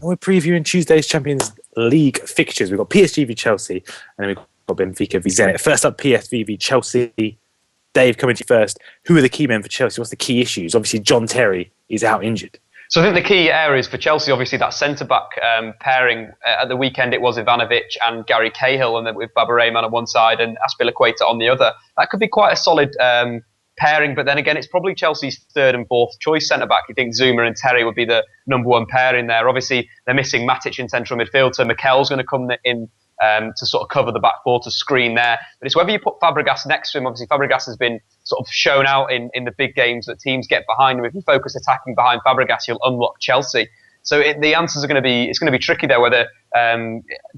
we're previewing Tuesday's Champions League fixtures. We've got PSG v Chelsea, and then we've got Benfica v Zenit. First up, PSV v Chelsea. Dave, coming to you first. Who are the key men for Chelsea? What's the key issues? Obviously, John Terry is out injured. So I think the key areas for Chelsea, obviously, that centre-back pairing. At the weekend, it was Ivanovic and Gary Cahill, and then with Baba Rahman on one side and Azpilicueta on the other. That could be quite a solid pairing, but then again, it's probably Chelsea's third and fourth choice centre-back. You think Zuma and Terry would be the number one pairing there. Obviously, they're missing Matic in central midfield, so Mikel's going to come in to sort of cover the back four, to screen there. But it's whether you put Fabregas next to him. Obviously, Fabregas has been sort of shown out in the big games that teams get behind him. If you focus attacking behind Fabregas, you'll unlock Chelsea. So the answers are going to be, it's going to be tricky there, whether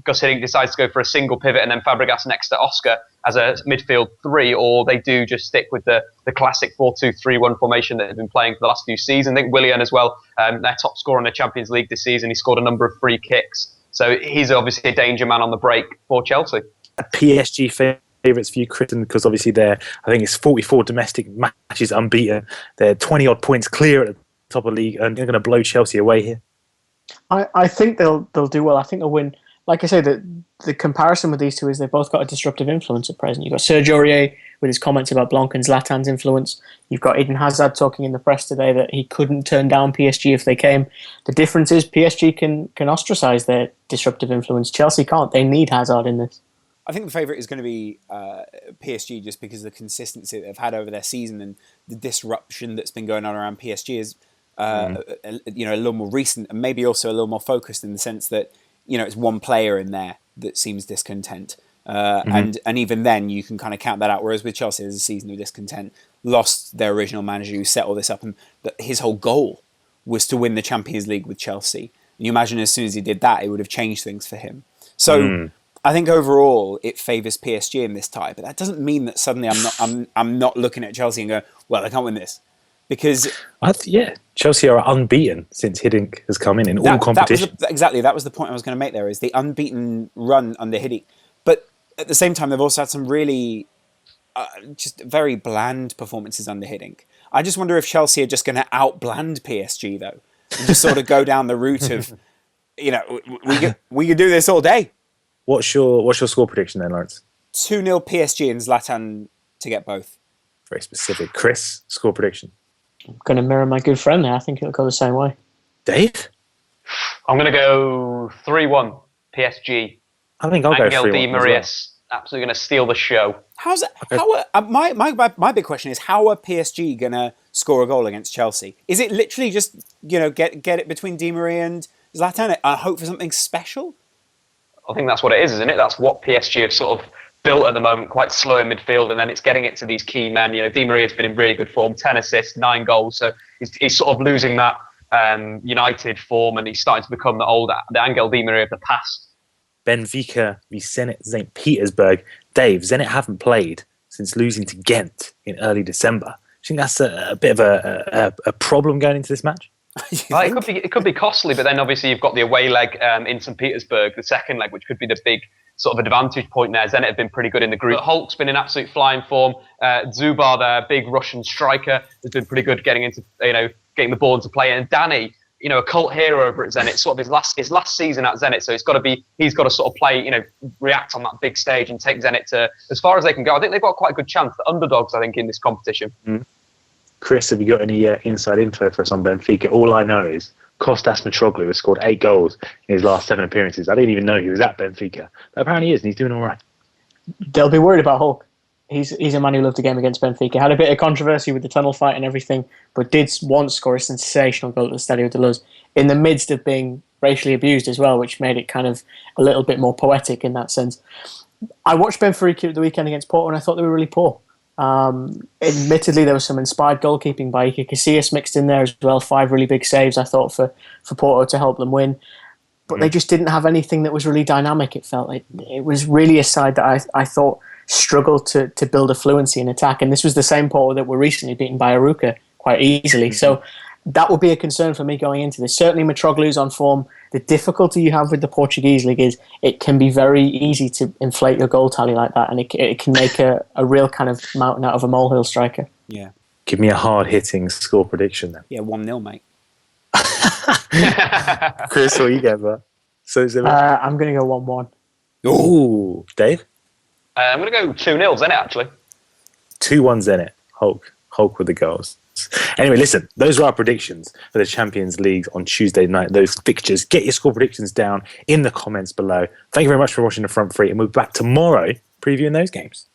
Gus Hiddink decides to go for a single pivot and then Fabregas next to Oscar as a midfield three, or they do just stick with the classic 4-2-3-1 formation that they've been playing for the last few seasons. I think Willian as well, their top scorer in the Champions League this season, he scored a number of free kicks. So he's obviously a danger man on the break for Chelsea. PSG favourites for you, Chris, because obviously I think it's 44 domestic matches unbeaten. They're 20-odd points clear at the top of the league, and they're going to blow Chelsea away here. I think they'll do well. I think they'll win. Like I say, the comparison with these two is they've both got a disruptive influence at present. You've got Sergio Aurier with his comments about Blanc and Zlatan's influence. You've got Eden Hazard talking in the press today that he couldn't turn down PSG if they came. The difference is PSG can ostracise their disruptive influence. Chelsea can't. They need Hazard in this. I think the favourite is going to be PSG, just because of the consistency that they've had over their season and the disruption that's been going on around PSG is a little more recent and maybe also a little more focused, in the sense that it's one player in there that seems discontent. And even then you can kind of count that out. Whereas with Chelsea, there's a season of discontent, lost their original manager who set all this up, and his whole goal was to win the Champions League with Chelsea. And you imagine as soon as he did that, it would have changed things for him. So I think overall it favours PSG in this tie, but that doesn't mean that suddenly I'm not looking at Chelsea and going, well, they can't win this. Because Chelsea are unbeaten since Hiddink has come in all competitions. That was the point I was going to make there, is the unbeaten run under Hiddink. But at the same time, they've also had some really just very bland performances under Hiddink. I just wonder if Chelsea are just going to out-bland PSG, though, and just sort of go down the route of, we could do this all day. What's your score prediction then, Laurence? 2-0 PSG and Zlatan to get both. Very specific. Chris, score prediction? I'm going to mirror my good friend there. I think it'll go the same way. Dave? I'm going to go 3-1 PSG. I think I'll go 3-1. Angel Di Maria's absolutely going to steal the show. How's it? Okay. My big question is, how are PSG going to score a goal against Chelsea? Is it literally just get it between Di Maria and Zlatan and hope for something special? I think that's what it is, isn't it? That's what PSG have sort of built at the moment, quite slow in midfield, and then it's getting it to these key men. Di Maria's been in really good form, 10 assists, 9 goals, so he's sort of losing that United form, and he's starting to become the Angel Di Maria of the past. Benfica v Zenit St. Petersburg. Dave, Zenit haven't played since losing to Ghent in early December. Do you think that's a bit of a problem going into this match? It could be costly, but then obviously you've got the away leg in St. Petersburg, the second leg, which could be the big sort of advantage point there. Zenit have been pretty good in the group. Hulk's been in absolute flying form. Zubar, their big Russian striker, has been pretty good getting the ball into play. And Danny, a cult hero over at Zenit, sort of his last season at Zenit. So he's got to sort of play, react on that big stage and take Zenit to as far as they can go. I think they've got quite a good chance. The underdogs, I think, in this competition. Chris, have you got any inside info for us on Benfica? All I know is Kostas Mitroglou has scored 8 goals in his last 7 appearances. I didn't even know he was at Benfica. But apparently he is, and he's doing all right. They'll be worried about Hulk. He's a man who loved the game against Benfica. Had a bit of controversy with the tunnel fight and everything, but did once score a sensational goal at the Stadio de Luz in the midst of being racially abused as well, which made it kind of a little bit more poetic in that sense. I watched Benfica at the weekend against Porto, and I thought they were really poor. Admittedly, there was some inspired goalkeeping by Iker Casillas mixed in there as well. 5 really big saves, I thought, for Porto to help them win. But they just didn't have anything that was really dynamic, it felt like. It was really a side that I thought struggled to build a fluency in attack. And this was the same Porto that were recently beaten by Arouca quite easily. So that would be a concern for me going into this. Certainly Mitroglou's on form. The difficulty you have with the Portuguese league is it can be very easy to inflate your goal tally like that, and it can make a real kind of mountain out of a molehill striker. Yeah. Give me a hard-hitting score prediction then. Yeah, 1-0, mate. Chris, what you get, bro? So I'm going to go 1-1. Ooh, Dave? I'm going to go 2-0, Zenit, actually. 2-1 Zenit. Hulk with the goals. Anyway, listen, those are our predictions for the Champions League on Tuesday night. Those fixtures. Get your score predictions down in the comments below. Thank you very much for watching the Front Three, and we'll be back tomorrow previewing those games.